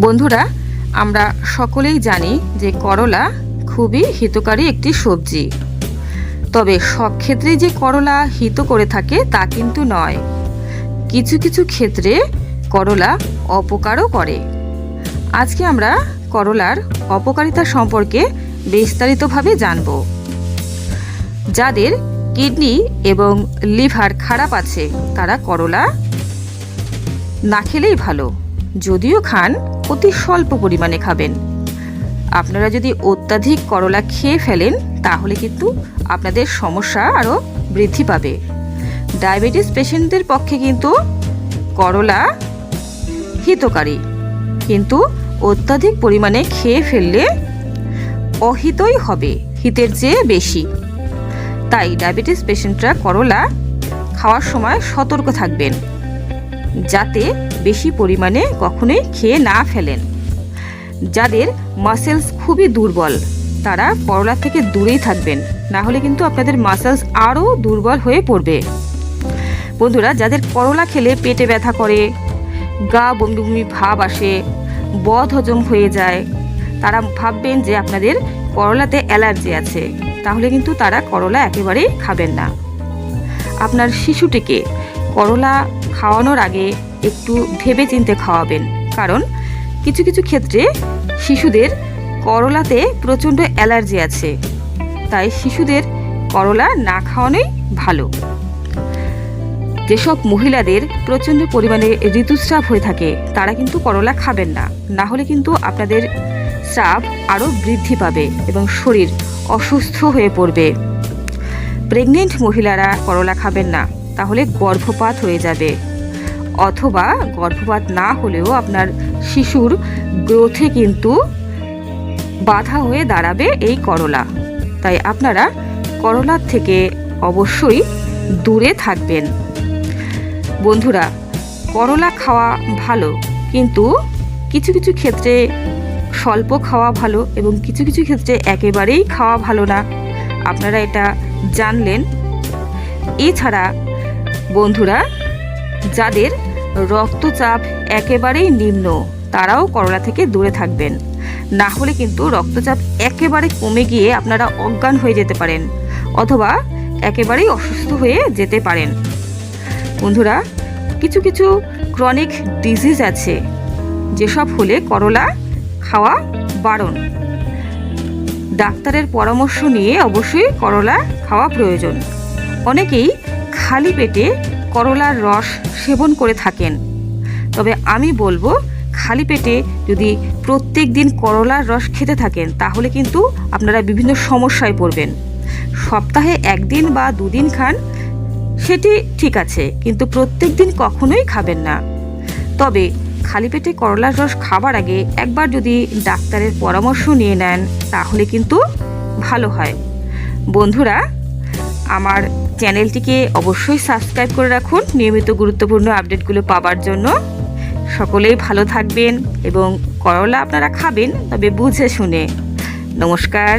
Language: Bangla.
বন্ধুরা, আমরা সকলেই জানি যে করলা খুবই হিতকারী একটি সবজি। তবে সব ক্ষেত্রেই যে করলা হিত করে থাকে তা কিন্তু নয়। কিছু কিছু ক্ষেত্রে করলা অপকারও করে। আজকে আমরা করলার অপকারিতা সম্পর্কে বিস্তারিতভাবে জানব। যাদের কিডনি এবং লিভার খারাপ আছে তারা করলা না খেলেই ভালো, যদিও খান অতি স্বল্প পরিমাণে খাবেন। আপনারা যদি অত্যাধিক করলা খেয়ে ফেলেন তাহলে কিন্তু আপনাদের সমস্যা আরও বৃদ্ধি পাবে। ডায়াবেটিস পেশেন্টদের পক্ষে কিন্তু করলা হিতকারী, কিন্তু অত্যাধিক পরিমাণে খেয়ে ফেললে অহিতই হবে, হিতের চেয়ে বেশি। তাই ডায়াবেটিস পেশেন্টরা করলা খাওয়ার সময় সতর্ক থাকবেন, যাতে বেশি পরিমাণে কখনোই খেয়ে না ফেলেন। যাদের মাসেলস খুবই দুর্বল তারা করলা থেকে দূরেই থাকবেন, না হলে কিন্তু আপনাদের মাসেলস আরও দুর্বল হয়ে পড়বে। বন্ধুরা, যাদের করলা খেলে পেটে ব্যথা করে, গা বমি বমি ভাব আসে, বদ হজম হয়ে যায়, তারা ভাববেন যে আপনাদের করলাতে অ্যালার্জি আছে, তাহলে কিন্তু তারা করলা একেবারেই খাবেন না। আপনার শিশুটিকে করলা খাওয়ানোর আগে একটু ভেবে চিন্তে খাওয়াবেন, কারণ কিছু কিছু ক্ষেত্রে শিশুদের করলাতে প্রচণ্ড অ্যালার্জি আছে। তাই শিশুদের করলা না খাওয়ানোই ভালো। যেসব মহিলাদের প্রচণ্ড পরিমাণে ঋতুস্রাব হয়ে থাকে তারা কিন্তু করলা খাবেন না, না হলে কিন্তু আপনাদের স্রাব আরও বৃদ্ধি পাবে এবং শরীর অসুস্থ হয়ে পড়বে। প্রেগনেন্ট মহিলারা করলা খাবেন না, তাহলে গর্ভপাত হয়ে যাবে, অথবা গর্ভপাত না হলেও আপনার শিশুর গ্রোথে কিন্তু বাধা হয়ে দাঁড়াবে এই করলা। তাই আপনারা করলার থেকে অবশ্যই দূরে থাকবেন। বন্ধুরা, করলা খাওয়া ভালো, কিন্তু কিছু কিছু ক্ষেত্রে স্বল্প খাওয়া ভালো এবং কিছু কিছু ক্ষেত্রে একেবারেই খাওয়া ভালো না। আপনারা এটা জানলেন। এছাড়া বন্ধুরা, যাদের রক্তচাপ একেবারেই নিম্ন তারাও করলা থেকে দূরে থাকবেন, না হলে কিন্তু রক্তচাপ একেবারে কমে গিয়ে আপনারা অজ্ঞান হয়ে যেতে পারেন, অথবা একেবারেই অসুস্থ হয়ে যেতে পারেন। বন্ধুরা, কিছু কিছু ক্রনিক ডিজিজ আছে যেসব হলে করলা খাওয়া বারণ। ডাক্তারের পরামর্শ নিয়ে অবশ্যই করলা খাওয়া প্রয়োজন। অনেকেই খালি পেটে করলার রস সেবন করে থাকেন, তবে আমি বলবো খালি পেটে যদি প্রত্যেক দিন করলার রস খেতে থাকেন তাহলে কিন্তু আপনারা বিভিন্ন সমস্যায় পড়বেন। সপ্তাহে একদিন বা দুদিন খান, সেটি ঠিক আছে, কিন্তু প্রত্যেক দিন কখনোই খাবেন না। তবে খালি পেটে করলার রস খাবার আগে একবার যদি ডাক্তারের পরামর্শ নিয়ে নেন তাহলে কিন্তু ভালো হয়। বন্ধুরা, আমার চ্যানেলটিকে অবশ্যই সাবস্ক্রাইব করে রাখুন নিয়মিত গুরুত্বপূর্ণ আপডেটগুলো পাওয়ার জন্য। সকলেই ভালো থাকবেন এবং করলা আপনারা খাবেন, তবে বুঝে শুনে। নমস্কার।